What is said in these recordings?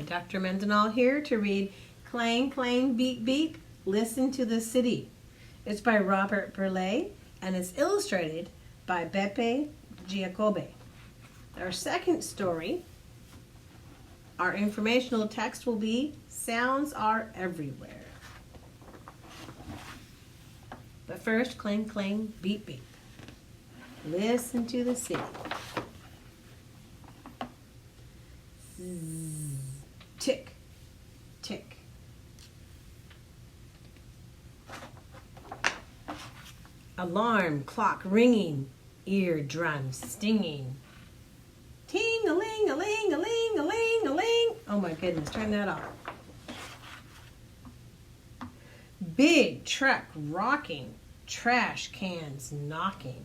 Hi, Dr. Mendenhall here to read Clang, Clang, Beep, Beep, Listen to the City. It's by Robert Burleigh and it's illustrated by Beppe Giacobbe. Our second story, our informational text will be Sounds Are Everywhere. But first, clang, clang, beep, beep. Listen to the city. Zzz, tick, tick. Alarm clock ringing, eardrum stinging. Ting-a-ling-a-ling-a-ling-a-ling-a-ling. Oh my goodness, turn that off. Big truck rocking, trash cans knocking.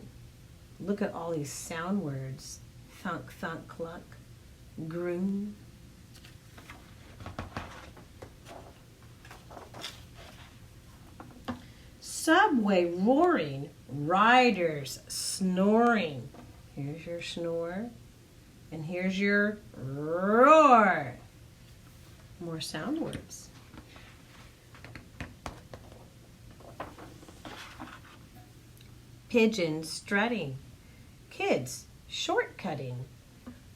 Look at all these sound words. Thunk, thunk, cluck, groom. Subway roaring, riders snoring. Here's your snore, and here's your roar. More sound words. Pigeon strutting, kids shortcutting.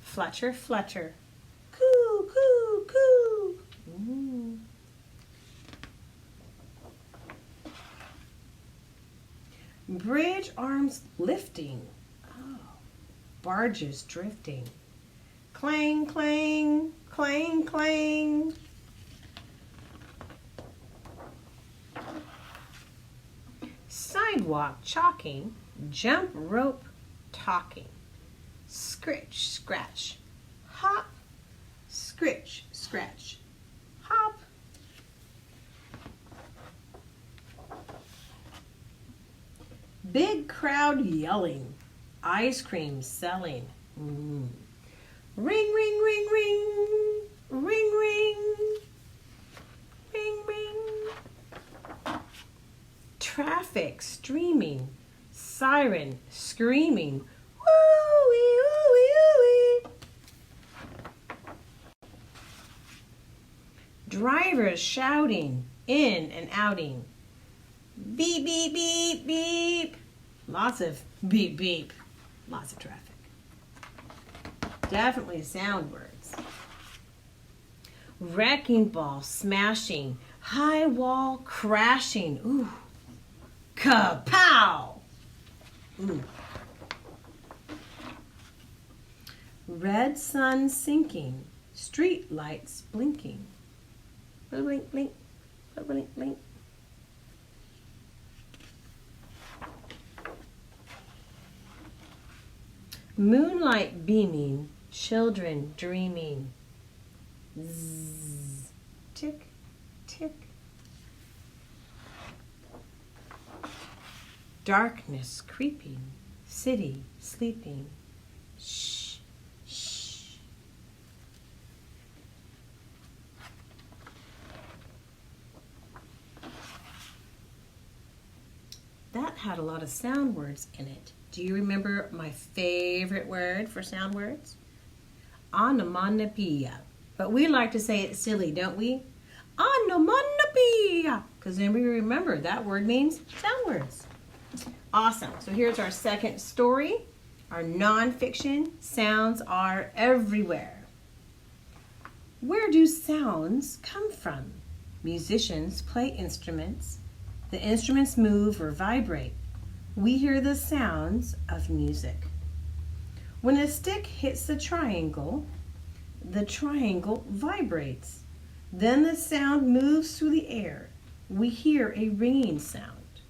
Flutter, flutter, coo, coo, coo. Ooh. Bridge arms lifting. Oh. Barges drifting. Clang, clang, clang, clang. Sidewalk chalking. Jump rope talking. Scritch, scratch, hop. Scritch, scratch, hop. Big crowd yelling, ice cream selling. Ring, ring, ring, ring, ring, ring, ring, ring. Traffic streaming, siren screaming. Woo-wee, woo-wee, woo-wee. Drivers shouting, in and outing. Beep, beep, beep, beep. Lots of beep, beep. Lots of traffic. Definitely sound words. Wrecking ball smashing. High wall crashing. Ooh. Kapow. Ooh. Red sun sinking. Street lights blinking. Blink, blink, blink, blink. Moonlight beaming, children dreaming. Zzz, tick, tick. Darkness creeping, city sleeping. Shh, shh. That had a lot of sound words in it. Do you remember my favorite word for sound words? Onomatopoeia. But we like to say it silly, don't we? Onomatopoeia. Because then we remember that word means sound words. Awesome. So here's our second story. Our nonfiction, Sounds Are Everywhere. Where do sounds come from? Musicians play instruments. The instruments move or vibrate. We hear the sounds of music. When a stick hits the triangle vibrates. Then the sound moves through the air. We hear a ringing sound.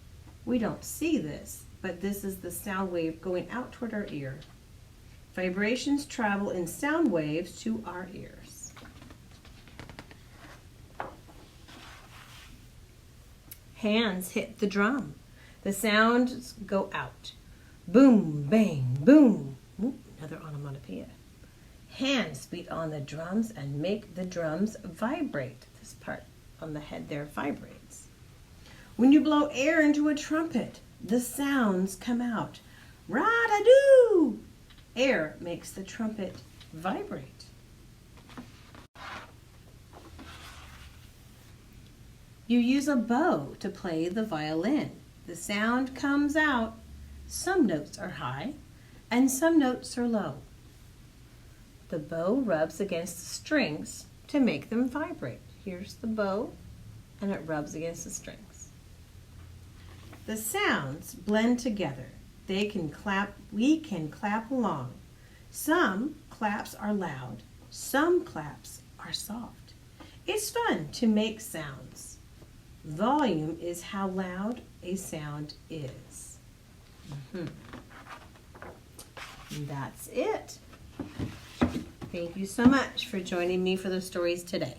We don't see this, but this is the sound wave going out toward our ear. Vibrations travel in sound waves to our ears. Hands hit the drum. The sounds go out. Boom, bang, boom. Ooh, another onomatopoeia. Hands beat on the drums and make the drums vibrate. This part on the head there vibrates. When you blow air into a trumpet, the sounds come out. Ra-da-doo! Air makes the trumpet vibrate. You use a bow to play the violin. The sound comes out. Some notes are high and some notes are low. The bow rubs against the strings to make them vibrate. Here's the bow, and it rubs against the strings. The sounds blend together. We can clap along. Some claps are loud, some claps are soft. It's fun to make sounds. Volume is how loud a sound is. And that's it. Thank you so much for joining me for the stories today.